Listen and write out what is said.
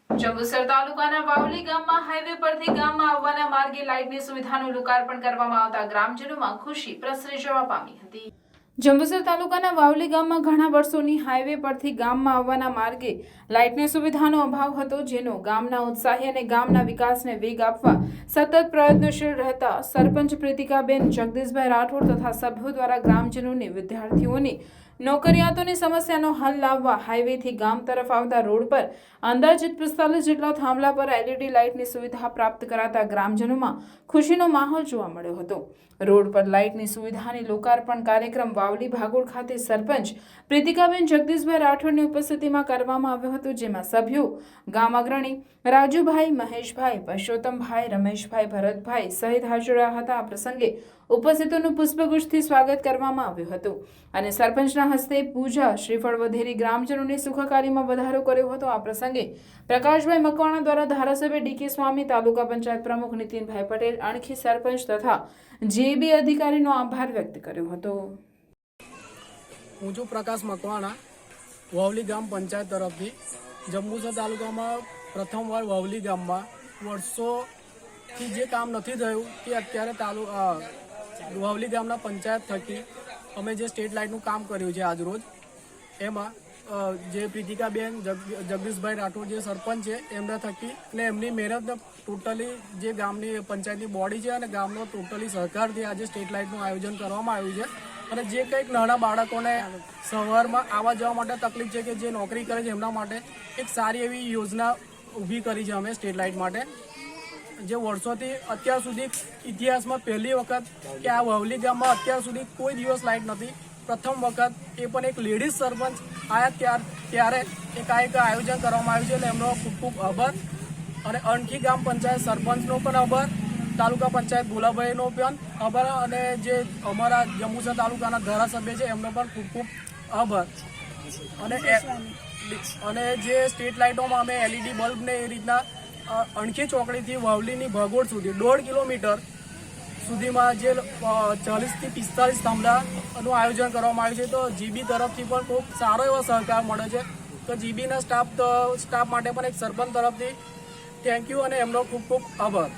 જંબુસર તાલુકાના વાવલી ગામમાં હાઈવે પરથી ગામમાં આવવાના માર્ગે લાઇટની સુવિધાનું લોકાર્પણ કરવામાં આવતા ગ્રામજનોમાં ખુશી પ્રસરી જવા પામી હતી। જંબુસર તાલુકાના વાવલી ગામમાં ઘણા વર્ષોની હાઈવે પરથી ગામમાં આવવાના માર્ગે લાઇટની સુવિધાનો અભાવ હતો, જેનો ગામના ઉત્સાહી અને ગામના વિકાસને વેગ આપવા સતત પ્રયત્નશીલ રહેતા સરપંચ પ્રીતિકાબેન જગદીશભાઈ રાઠોડ તથા સભ્યો દ્વારા ગ્રામજનોને વિદ્યાર્થીઓની નોકરિયાતોની સમસ્યાનો હલ લાવવા હાઈવેથી ગામ તરફ આવતા રોડ પર અંદાજિત 45 જેટલા થાંભલા પર LED લાઇટની સુવિધા પ્રાપ્ત કરાતા ગ્રામજનોમાં ખુશીનો માહોલ જોવા મળ્યો હતો। રોડ પર લાઇટની સુવિધાની લોકાર્પણ કાર્યક્રમ વાવલી ભાગોળ ખાતે સરપંચ પ્રીતિકાબેન જગદીશભાઈ રાઠોડની ઉપસ્થિતિમાં કરવામાં આવ્યો હતો, જેમાં સભ્યો, ગામ અગ્રણી રાજુભાઈ, મહેશભાઈ, પરસોત્તમભાઈ, રમેશભાઈ, ભરતભાઈ સહિત હાજર રહ્યા હતા। આ પ્રસંગે ઉપસ્થિતોનું પુષ્પગુચ્છથી સ્વાગત કરવામાં આવ્યું હતું અને સરપંચના હસ્તે પૂજા શ્રીફળ વધેરી ગ્રામજનોની સુખાકારીમાં વધારો કર્યો હતો। આ પ્રસંગે પ્રકાશભાઈ મકવાણા દ્વારા ધારાસભ્ય ડીકે સ્વામી, તાલુકા પંચાયત પ્રમુખ નીતિનભાઈ પટેલ, અણખી સરપંચ તથા જેબી અધિકારીનો આભાર વ્યક્ત કર્યો હતો। હું છું પ્રકાશ મકવાણા, વાવલી ગામ પંચાયત તરફથી। જંબુસર તાલુકામાં પ્રથમવાર વાવલી ગામમાં વર્ષોથી જે કામ નથી થયું તે અત્યારે વાવલી ગામના પંચાયત થકી અમે જે સ્ટ્રીટ લાઇટનું કામ કર્યું છે આજરોજ, એમાં જે પ્રીતિકાબેન જગદીશભાઈ રાઠોડ જે સરપંચ છે એમના થકી અને એમની મહેનત ટોટલી જે ગામની પંચાયતની બોડી છે અને ગામનો ટોટલી સહકારથી આજે સ્ટ્રીટ લાઇટનું આયોજન કરવામાં આવ્યું છે। અને જે કંઈક નાના બાળકોને સવારમાં આવવા જવા માટે તકલીફ છે કે જે નોકરી કરે છે એમના માટે એક સારી એવી યોજના ઊભી કરી છે અમે સ્ટ્રીટ લાઇટ માટે, જે વર્ષોથી અત્યાર સુધી ઇતિહાસમાં પહેલી વખત કે આ વાવલી ગામમાં અત્યાર સુધી કોઈ દિવસ લાઇટ નથી। પ્રથમ વખત એ પણ એક લેડીઝ સરપંચ આવ્યા ત્યારે એક આયોજન કરવામાં આવ્યું છે, એટલે એમનો ખૂબ ખૂબ આભાર। અને અણખી ગામ પંચાયત સરપંચનો પણ આભાર, તાલુકા પંચાયત ભોલાભાઈનો પણ આભાર અને જે અમારા જંબુસર તાલુકાના ધારાસભ્ય છે એમનો પણ ખૂબ ખૂબ આભાર। અને જે સ્ટ્રીટ લાઇટોમાં અમે LED બલ્બ ને એ રીતના અણખી ચોકડીથી વાવલીની ભાગોળ સુધી 1.5 કિલોમીટર સુધીમાં જે 40 થી 45 થાંભલાનું આયોજન કરવામાં આવ્યું છે, તો જીબી તરફથી પણ ખૂબ સારો એવો સહકાર મળે છે। તો જીબીના સ્ટાફ માટે પણ એક સરપંચ તરફથી થેન્ક યુ અને એમનો ખૂબ ખૂબ આભાર।